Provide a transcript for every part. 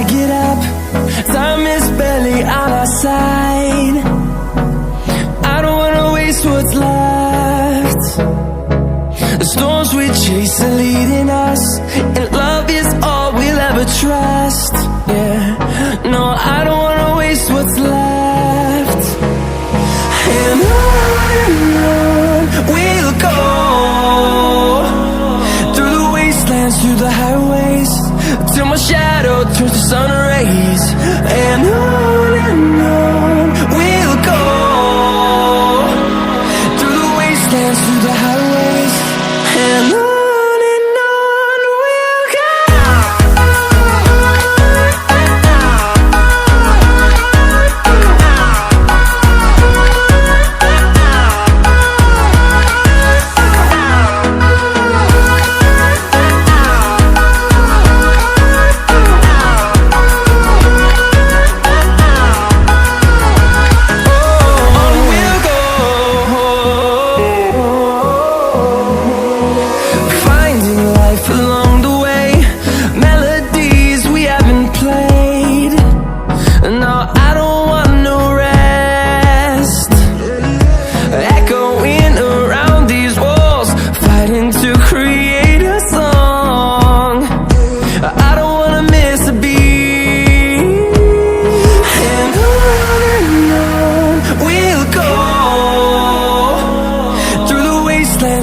get up, time is barely on our side. I don't wanna waste what's left. The storms we chase are leading us, and love is all we'll ever trust. Yeah, no, I don't wanna waste what's left. And on we'll go, through the wastelands, through the highways, till my shadow turns to sun rays. And on we'll go, through the wastelands, through the highways, and on we'll go.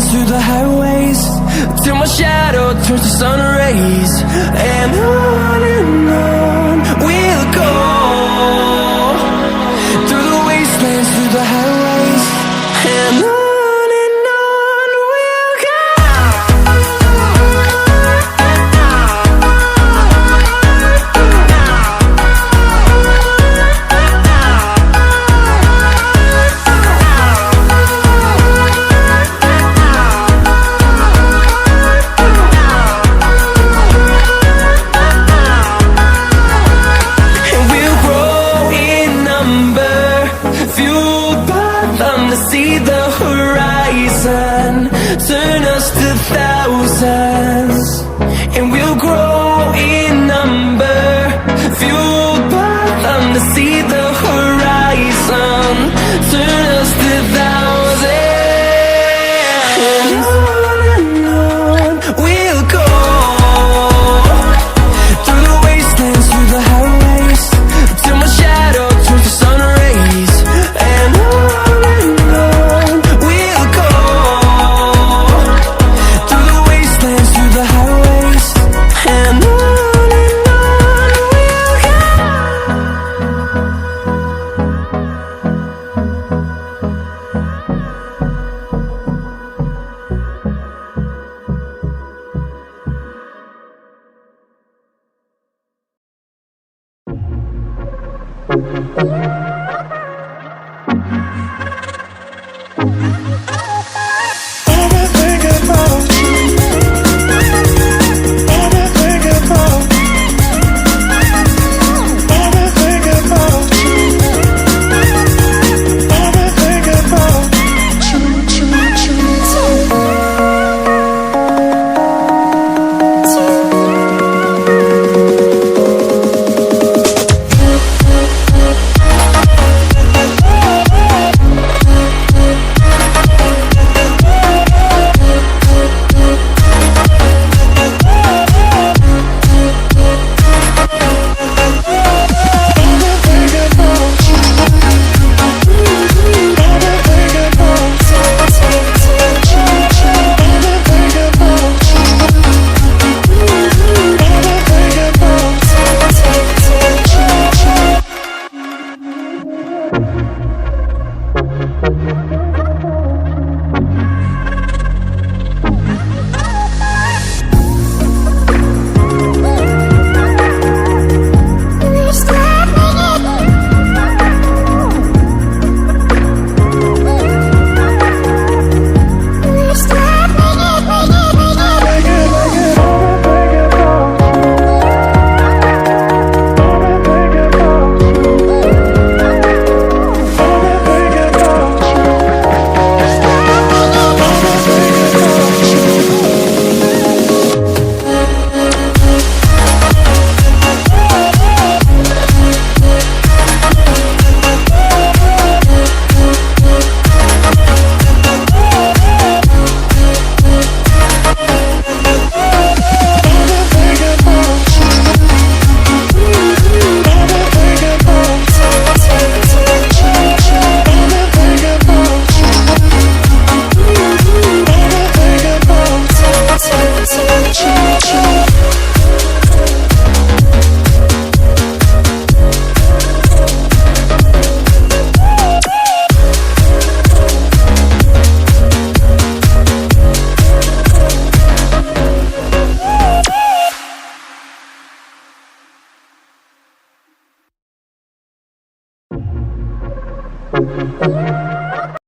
Through the highways, till my shadow turns to sun rays. And on we'll go, through the wastelands, through the highways, and on we'll go. See the horizon turn us to thousands, and we'll grow in number, fueled by them to see the horizon turn us to thousands. And on we'll go, through the wastelands, through the highways, till my shadow turns to sun rays. And